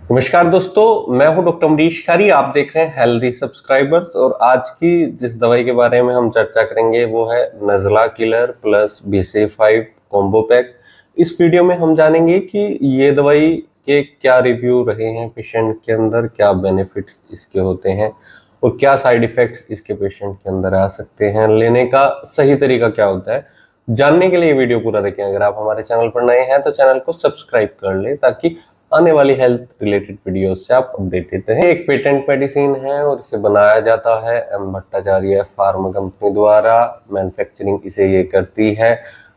नमस्कार दोस्तों, मैं हूं डॉक्टर अमरीश खारी। आप देख रहे हैं हेल्दी सब्सक्राइबर्स। और आज की जिस दवाई के बारे में हम चर्चा करेंगे वो है नज़ला killer plus BCA5 combo pack. इस वीडियो में हम जानेंगे कि ये दवाई के क्या रिव्यू रहे हैं पेशेंट के अंदर, क्या बेनिफिट्स इसके होते हैं और क्या साइड इफेक्ट्स इसके पेशेंट के अंदर आ सकते हैं, लेने का सही तरीका क्या होता है। जानने के लिए वीडियो पूरा देखें। अगर आप हमारे चैनल पर नए हैं तो चैनल को सब्सक्राइब कर लें ताकि आने वाली हेल्थ रिलेटेड वीडियोस से आप अपडेटेड रहें। एक पेटेंट मेडिसिन है और इसे बनाया जाता है एम भट्टाचार्य फार्मा कंपनी द्वारा। मैन्युफैक्चरिंग इसे ये करती है।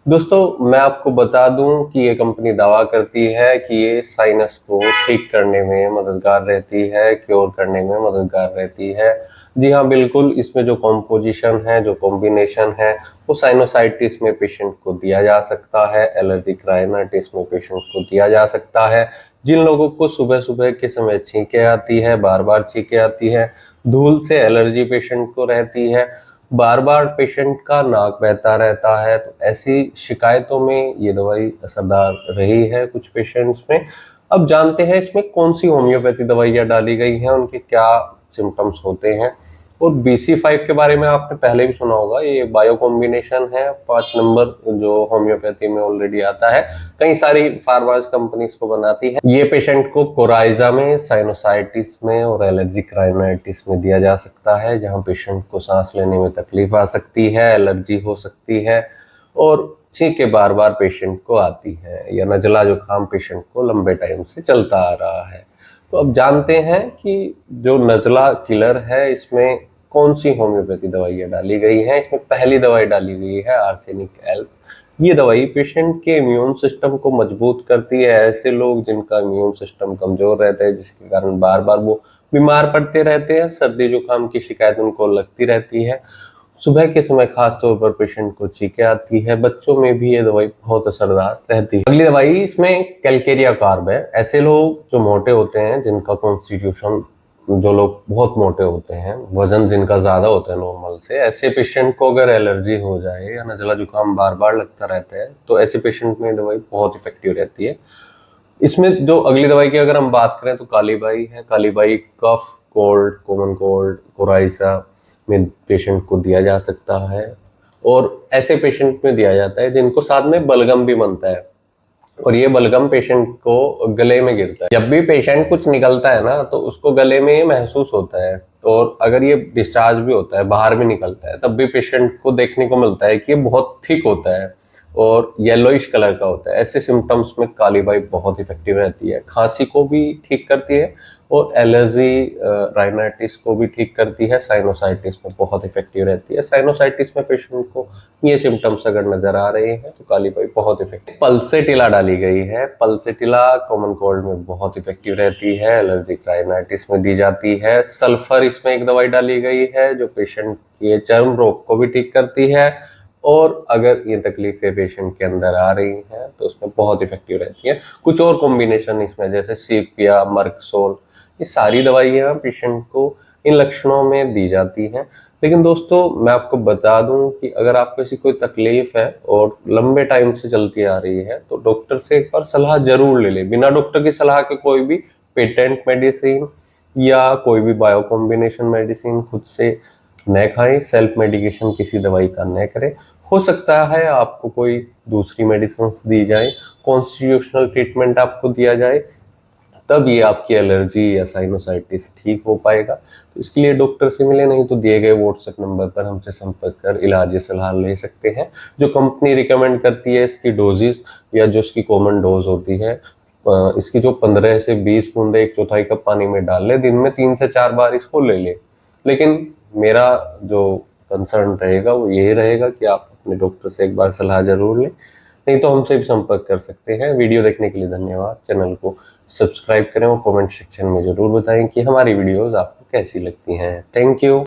दोस्तों, मैं आपको बता दूं कि ये कंपनी दावा करती है कि ये साइनस को ठीक करने में मददगार रहती है, क्योर करने में मददगार रहती है। जी हाँ, बिल्कुल। इसमें जो कॉम्पोजिशन है, जो कॉम्बिनेशन है, वो साइनोसाइटिस में पेशेंट को दिया जा सकता है, एलर्जिक राइनाइटिस में पेशेंट को दिया जा सकता है। जिन लोगों को सुबह सुबह के समय छींकें आती है, बार बार छींकें आती है, धूल से एलर्जी पेशेंट को रहती है, बार बार पेशेंट का नाक बहता रहता है, तो ऐसी शिकायतों में ये दवाई असरदार रही है कुछ पेशेंट्स में। अब जानते हैं इसमें कौन सी होम्योपैथी दवाइयाँ डाली गई हैं, उनके क्या सिम्टम्स होते हैं। और BC5 के बारे में आपने पहले भी सुना होगा। ये बायो कॉम्बिनेशन है 5 नंबर जो होम्योपैथी में ऑलरेडी आता है। कई सारी फार्मास कंपनीज को बनाती है। ये पेशेंट को कोराइजा में, साइनोसाइटिस में और एलर्जिक राइनाइटिस में दिया जा सकता है, जहां पेशेंट को सांस लेने में तकलीफ आ सकती है, एलर्जी हो सकती है और छींकें बार बार पेशेंट को आती है, या नज़ला जुकाम पेशेंट को लंबे टाइम से चलता आ रहा है। तो अब जानते हैं कि जो नज़ला किलर है इसमें कौन सी होम्योपैथी दवाइयाँ डाली गई हैं। इसमें पहली दवाई डाली गई है आर्सेनिक एल्प। ये दवाई पेशेंट के इम्यून सिस्टम को मजबूत करती है। ऐसे लोग जिनका इम्यून सिस्टम कमजोर रहता है, जिसके कारण बार बार वो बीमार पड़ते रहते हैं, सर्दी जुकाम की शिकायत उनको लगती रहती है, सुबह के समय खास तौर पर पेशेंट को छींकें आती है, बच्चों में भी ये दवाई बहुत असरदार रहती है। अगली दवाई इसमें कैलकेरिया कार्ब है। ऐसे लोग जो मोटे होते हैं, जिनका कॉन्स्टिट्यूशन, जो लोग बहुत मोटे होते हैं, वजन जिनका ज्यादा होता है नॉर्मल से, ऐसे पेशेंट को अगर एलर्जी हो जाए या नज़ला जुकाम बार बार लगता रहता है, तो ऐसे पेशेंट में दवाई बहुत इफेक्टिव रहती है। इसमें जो अगली दवाई की अगर हम बात करें तो कालीबाई है। कालीबाई कफ, कोल्ड, कॉमन कोल्ड, कोराइजा में पेशेंट को दिया जा सकता है और ऐसे पेशेंट में दिया जाता है जिनको साथ में बलगम भी बनता है और ये बलगम पेशेंट को गले में गिरता है। जब भी पेशेंट कुछ निकलता है ना, तो उसको गले में ये महसूस होता है और अगर ये डिस्चार्ज भी होता है, बाहर भी निकलता है, तब भी पेशेंट को देखने को मिलता है कि ये बहुत थिक होता है और येलोइश कलर का होता है। ऐसे सिम्टम्स में कालीबाई बहुत इफेक्टिव रहती है। खांसी को भी ठीक करती है और एलर्जी राइनाइटिस को भी ठीक करती है। साइनोसाइटिस में बहुत इफेक्टिव रहती है। साइनोसाइटिस में पेशेंट को ये सिम्टम्स अगर नजर आ रहे हैं तो कालीबाई बहुत इफेक्टिव। पल्सेटिला डाली गई है। पल्सेटिला कॉमन कोल्ड में बहुत इफेक्टिव रहती है, एलर्जिक राइनाइटिस में दी जाती है। सल्फर इसमें एक दवाई डाली गई है जो पेशेंट के चर्म रोग को भी ठीक करती है और अगर ये तकलीफें पेशेंट के अंदर आ रही हैं तो उसमें बहुत इफेक्टिव रहती है। कुछ और कॉम्बिनेशन इसमें जैसे सीपिया, मर्कसोल, ये सारी दवाइयाँ पेशेंट को इन लक्षणों में दी जाती हैं। लेकिन दोस्तों, मैं आपको बता दूं कि अगर आपको ऐसी कोई तकलीफ है और लंबे टाइम से चलती आ रही है तो डॉक्टर से एक बार सलाह जरूर ले लें। बिना डॉक्टर की सलाह के कोई भी पेटेंट मेडिसिन या कोई भी बायो कॉम्बिनेशन मेडिसिन खुद से न खाएं। सेल्फ मेडिकेशन किसी दवाई का न करें। हो सकता है आपको कोई दूसरी मेडिसिन दी जाए, कॉन्स्टिट्यूशनल ट्रीटमेंट आपको दिया जाए, तब ये आपकी एलर्जी या साइनोसाइटिस ठीक हो पाएगा। तो इसके लिए डॉक्टर से मिले, नहीं तो दिए गए व्हाट्सएप नंबर पर हमसे संपर्क कर इलाज या सलाह ले सकते हैं। जो कंपनी रिकमेंड करती है इसकी डोजेस या जो इसकी कॉमन डोज होती है, इसकी जो 15 से 20 बूंदे 1/4 कप पानी में डाल ले, दिन में 3 से 4 बार इसको ले ले। लेकिन मेरा जो कंसर्न रहेगा वो यही रहेगा कि आप अपने डॉक्टर से एक बार सलाह जरूर लें, नहीं तो हमसे भी संपर्क कर सकते हैं। वीडियो देखने के लिए धन्यवाद। चैनल को सब्सक्राइब करें और कमेंट सेक्शन में जरूर बताएं कि हमारी वीडियोस आपको कैसी लगती हैं। Thank you.